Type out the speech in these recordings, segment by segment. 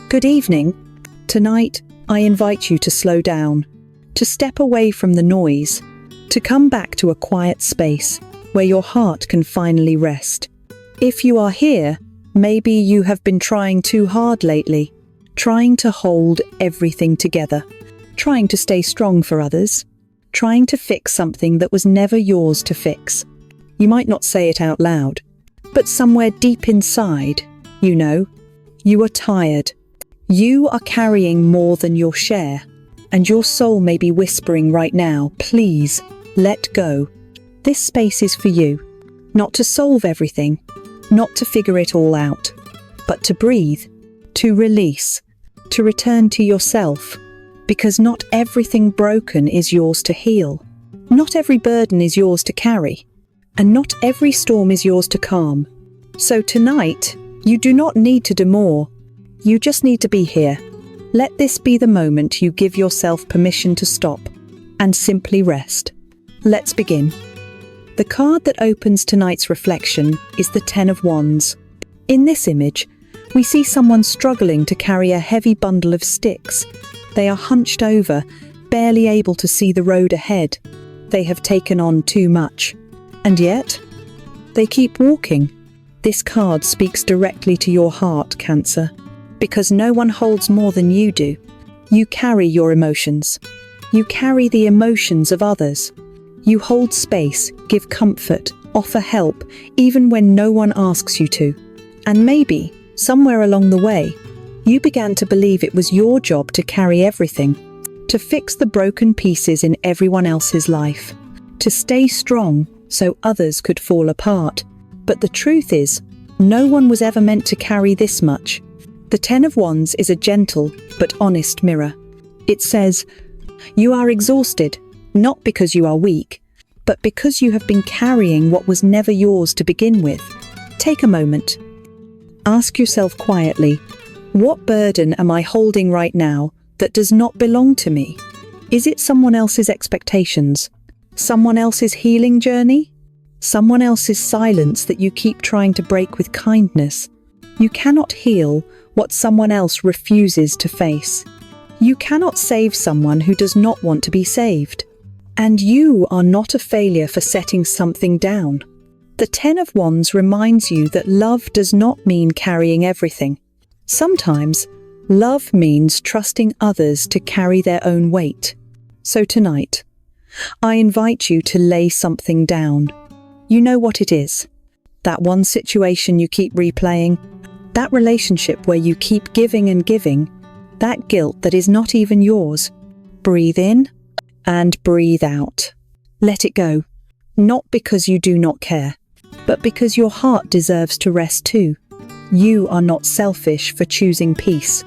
Good evening. Tonight, I invite you to slow down, to step away from the noise, to come back to a quiet space where your heart can finally rest. If you are here, maybe you have been trying too hard lately, trying to hold everything together, trying to stay strong for others, trying to fix something that was never yours to fix. You might not say it out loud, but somewhere deep inside, you know, you are tired. You are carrying more than your share, and your soul may be whispering right now, please, let go. This space is for you, not to solve everything, not to figure it all out, but to breathe, to release, to return to yourself, because not everything broken is yours to heal. Not every burden is yours to carry, and not every storm is yours to calm. So tonight, you do not need to do more. You just need to be here. Let this be the moment you give yourself permission to stop and simply rest. Let's begin. The card that opens tonight's reflection is the Ten of Wands. In this image, we see someone struggling to carry a heavy bundle of sticks. They are hunched over, barely able to see the road ahead. They have taken on too much. And yet, they keep walking. This card speaks directly to your heart, Cancer. Because no one holds more than you do. You carry your emotions. You carry the emotions of others. You hold space, give comfort, offer help, even when no one asks you to. And maybe, somewhere along the way, you began to believe it was your job to carry everything, to fix the broken pieces in everyone else's life, to stay strong so others could fall apart. But the truth is, no one was ever meant to carry this much. The Ten of Wands is a gentle but honest mirror. It says, you are exhausted, not because you are weak, but because you have been carrying what was never yours to begin with. Take a moment. Ask yourself quietly, what burden am I holding right now that does not belong to me? Is it someone else's expectations? Someone else's healing journey? Someone else's silence that you keep trying to break with kindness? You cannot heal what someone else refuses to face. You cannot save someone who does not want to be saved. And you are not a failure for setting something down. The Ten of Wands reminds you that love does not mean carrying everything. Sometimes, love means trusting others to carry their own weight. So tonight, I invite you to lay something down. You know what it is. That one situation you keep replaying, that relationship where you keep giving and giving, that guilt that is not even yours. Breathe in and breathe out. Let it go, not because you do not care, but because your heart deserves to rest too. You are not selfish for choosing peace.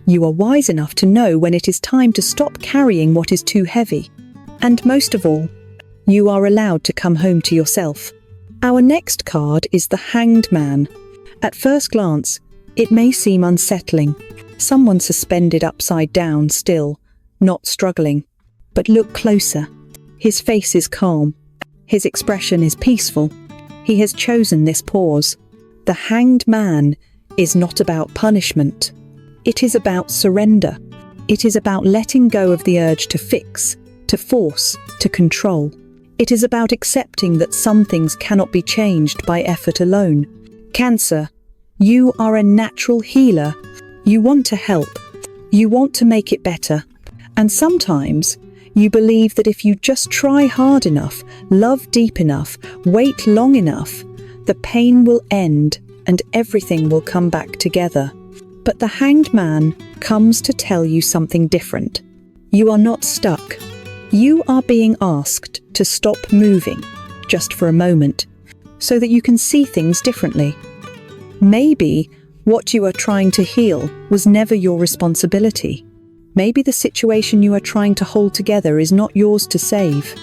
You are wise enough to know when it is time to stop carrying what is too heavy. And most of all, you are allowed to come home to yourself. Our next card is the Hanged Man. At first glance, it may seem unsettling. Someone suspended upside down still, not struggling. But look closer. His face is calm. His expression is peaceful. He has chosen this pause. The Hanged Man is not about punishment. It is about surrender. It is about letting go of the urge to fix, to force, to control. It is about accepting that some things cannot be changed by effort alone. Cancer, you are a natural healer. You want to help. You want to make it better. And sometimes you believe that if you just try hard enough, love deep enough, wait long enough, the pain will end and everything will come back together. But the Hanged Man comes to tell you something different. You are not stuck. You are being asked to stop moving, just for a moment, so that you can see things differently. Maybe what you are trying to heal was never your responsibility. Maybe the situation you are trying to hold together is not yours to save.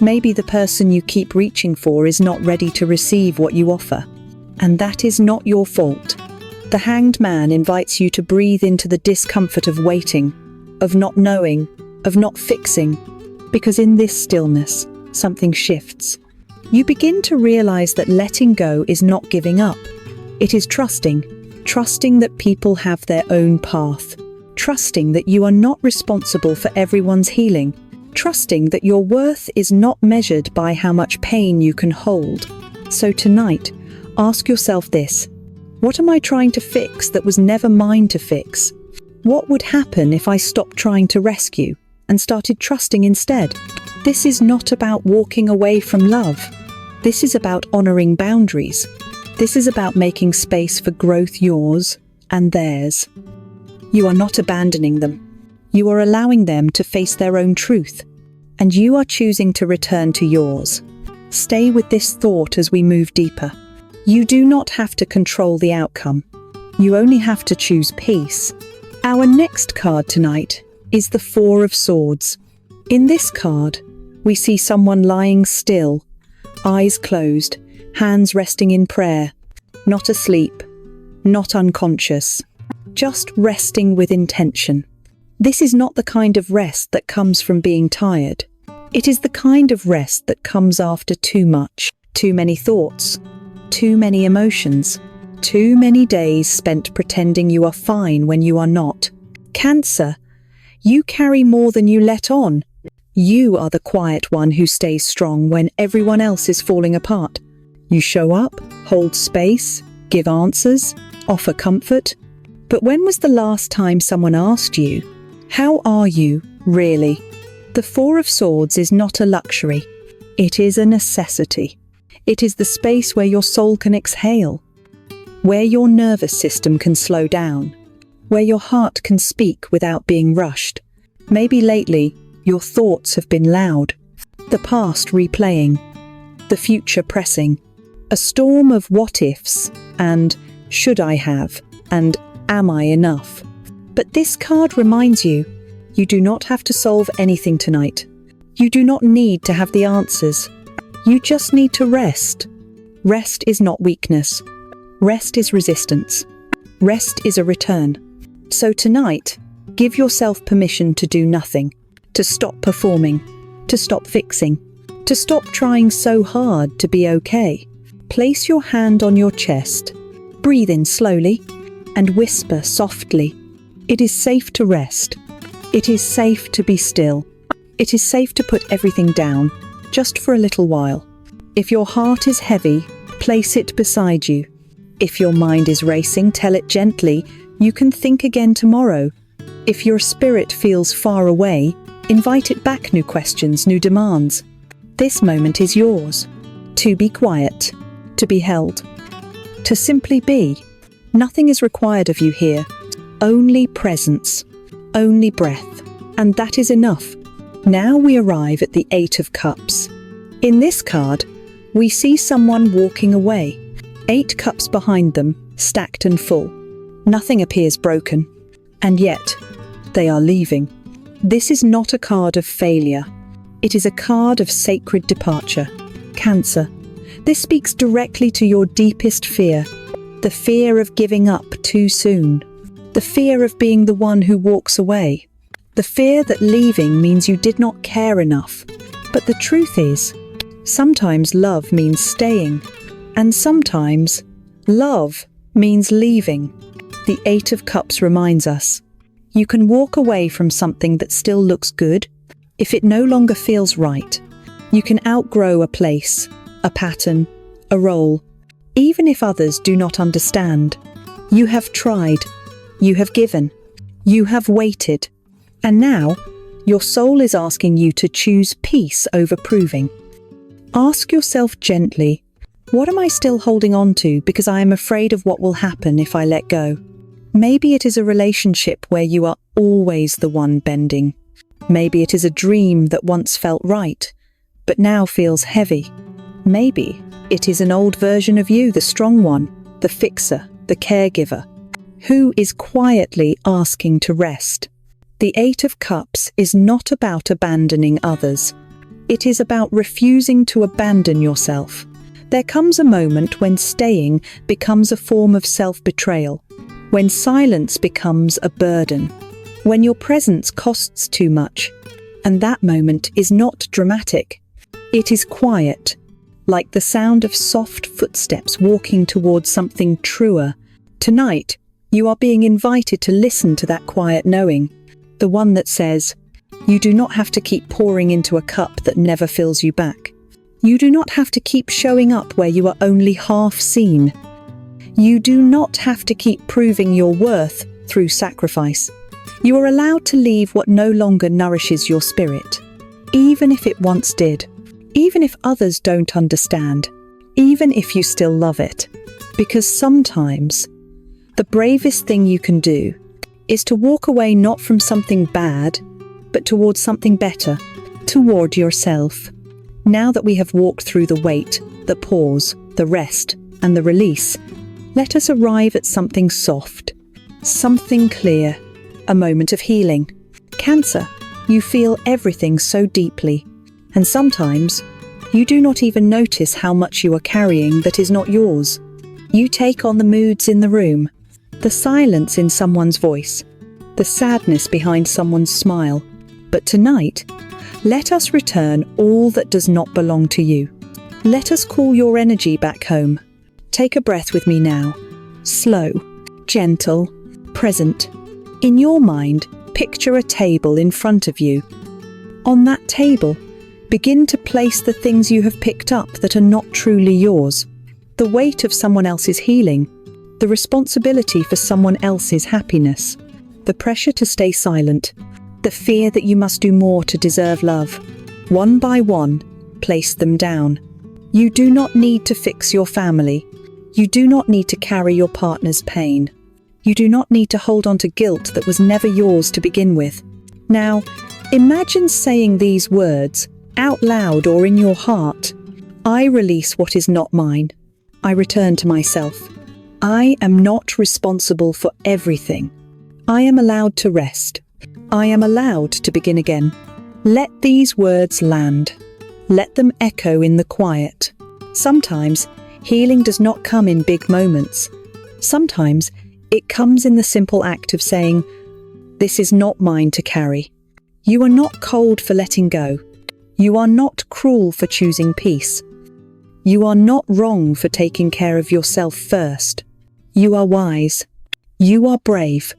Maybe the person you keep reaching for is not ready to receive what you offer. And that is not your fault. The Hanged Man invites you to breathe into the discomfort of waiting, of not knowing, of not fixing, because in this stillness, something shifts. You begin to realize that letting go is not giving up. It is trusting. trusting that people have their own path, trusting that you are not responsible for everyone's healing, trusting that your worth is not measured by how much pain you can hold. So tonight, ask yourself this: what am I trying to fix that was never mine to fix? What would happen if I stopped trying to rescue and started trusting instead? This is not about walking away from love. This is about honoring boundaries. This is about making space for growth, yours and theirs. You are not abandoning them. You are allowing them to face their own truth, and you are choosing to return to yours. Stay with this thought as we move deeper. You do not have to control the outcome. You only have to choose peace. Our next card tonight is the Four of Swords. In this card, we see someone lying still, eyes closed, hands resting in prayer, not asleep, not unconscious, just resting with intention. This is not the kind of rest that comes from being tired. It is the kind of rest that comes after too much, too many thoughts, too many emotions, too many days spent pretending you are fine when you are not. Cancer, you carry more than you let on. You are the quiet one who stays strong when everyone else is falling apart. You show up, hold space, give answers, offer comfort. But when was the last time someone asked you, how are you, really? The Four of Swords is not a luxury. It is a necessity. It is the space where your soul can exhale, where your nervous system can slow down, where your heart can speak without being rushed. Maybe lately, your thoughts have been loud, the past replaying, the future pressing, a storm of what-ifs and should I have and am I enough? But this card reminds you, you do not have to solve anything tonight. You do not need to have the answers. You just need to rest. Rest is not weakness. Rest is resistance. Rest is a return. So tonight, give yourself permission to do nothing, to stop performing, to stop fixing, to stop trying so hard to be okay. Place your hand on your chest, breathe in slowly, and whisper softly, "It is safe to rest. It is safe to be still. It is safe to put everything down, just for a little while." If your heart is heavy, place it beside you. If your mind is racing, tell it gently, "You can think again tomorrow." If your spirit feels far away, invite it back new questions, new demands. This moment is yours. To be quiet, to be held, to simply be. Nothing is required of you here. Only presence, only breath, and that is enough. Now we arrive at the Eight of Cups. In this card, we see someone walking away. 8 cups behind them, stacked and full. Nothing appears broken, and yet they are leaving. This is not a card of failure. It is a card of sacred departure. Cancer, this speaks directly to your deepest fear. The fear of giving up too soon. The fear of being the one who walks away. The fear that leaving means you did not care enough. But the truth is, sometimes love means staying, and sometimes love means leaving. The Eight of Cups reminds us, you can walk away from something that still looks good if it no longer feels right. You can outgrow a place, a pattern, a role, even if others do not understand. You have tried, you have given, you have waited, and now your soul is asking you to choose peace over proving. Ask yourself gently, what am I still holding on to because I am afraid of what will happen if I let go? Maybe it is a relationship where you are always the one bending. Maybe it is a dream that once felt right, but now feels heavy. Maybe it is an old version of you, the strong one, the fixer, the caregiver, who is quietly asking to rest. The Eight of Cups is not about abandoning others. It is about refusing to abandon yourself. There comes a moment when staying becomes a form of self-betrayal, when silence becomes a burden, when your presence costs too much. And that moment is not dramatic. It is quiet, like the sound of soft footsteps walking towards something truer, Tonight, you are being invited to listen to that quiet knowing, the one that says, you do not have to keep pouring into a cup that never fills you back. You do not have to keep showing up where you are only half seen. You do not have to keep proving your worth through sacrifice. You are allowed to leave what no longer nourishes your spirit, even if it once did, even if others don't understand, even if you still love it. Because sometimes, the bravest thing you can do is to walk away not from something bad, but towards something better, toward yourself. Now that we have walked through the wait, the pause, the rest, and the release, let us arrive at something soft, something clear, a moment of healing. Cancer, you feel everything so deeply, and sometimes you do not even notice how much you are carrying that is not yours. You take on the moods in the room, the silence in someone's voice, the sadness behind someone's smile. But tonight, let us return all that does not belong to you. Let us call your energy back home. Take a breath with me now. Slow, gentle, present. In your mind, picture a table in front of you. On that table, begin to place the things you have picked up that are not truly yours. The weight of someone else's healing, the responsibility for someone else's happiness, the pressure to stay silent, the fear that you must do more to deserve love. One by one, place them down. You do not need to fix your family. You do not need to carry your partner's pain. You do not need to hold on to guilt that was never yours to begin with. Now, imagine saying these words out loud or in your heart. I release what is not mine. I return to myself. I am not responsible for everything. I am allowed to rest. I am allowed to begin again. Let these words land. Let them echo in the quiet. Sometimes, healing does not come in big moments. Sometimes, it comes in the simple act of saying, this is not mine to carry. You are not cold for letting go. You are not cruel for choosing peace. You are not wrong for taking care of yourself first. You are wise. You are brave.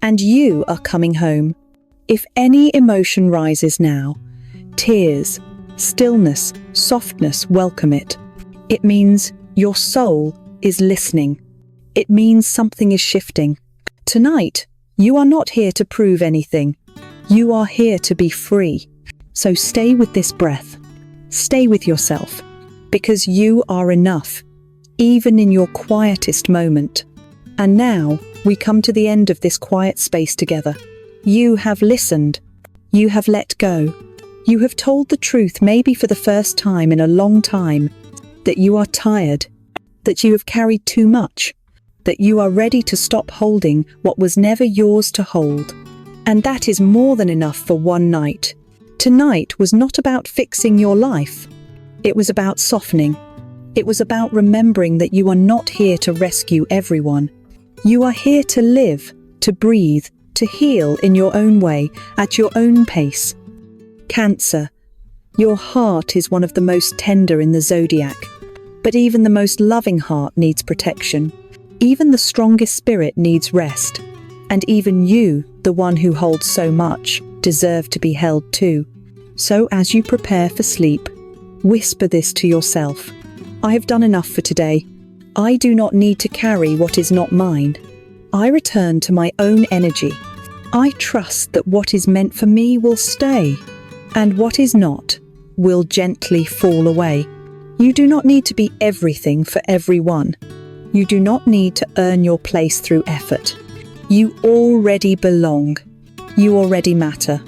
And you are coming home. If any emotion rises now, tears, stillness, softness, welcome it. It means your soul is listening. It means something is shifting. Tonight, you are not here to prove anything. You are here to be free. So stay with this breath. Stay with yourself, because you are enough, even in your quietest moment. And now, we come to the end of this quiet space together. You have listened. You have let go. You have told the truth, maybe for the first time in a long time, that you are tired, that you have carried too much, that you are ready to stop holding what was never yours to hold. And that is more than enough for one night. Tonight was not about fixing your life. It was about softening. It was about remembering that you are not here to rescue everyone. You are here to live, to breathe, to heal in your own way, at your own pace. Cancer, your heart is one of the most tender in the zodiac, but even the most loving heart needs protection. Even the strongest spirit needs rest. And even you, the one who holds so much, deserve to be held too. So as you prepare for sleep, whisper this to yourself. I have done enough for today. I do not need to carry what is not mine. I return to my own energy. I trust that what is meant for me will stay, and what is not will gently fall away. You do not need to be everything for everyone. You do not need to earn your place through effort. You already belong. You already matter,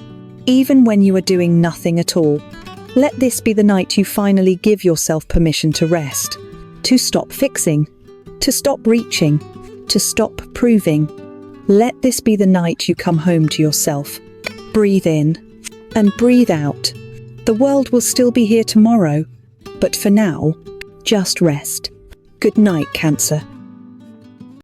even when you are doing nothing at all. Let this be the night you finally give yourself permission to rest, to stop fixing, to stop reaching, to stop proving. Let this be the night you come home to yourself. Breathe in and breathe out. The world will still be here tomorrow, but for now, just rest. Good night, Cancer.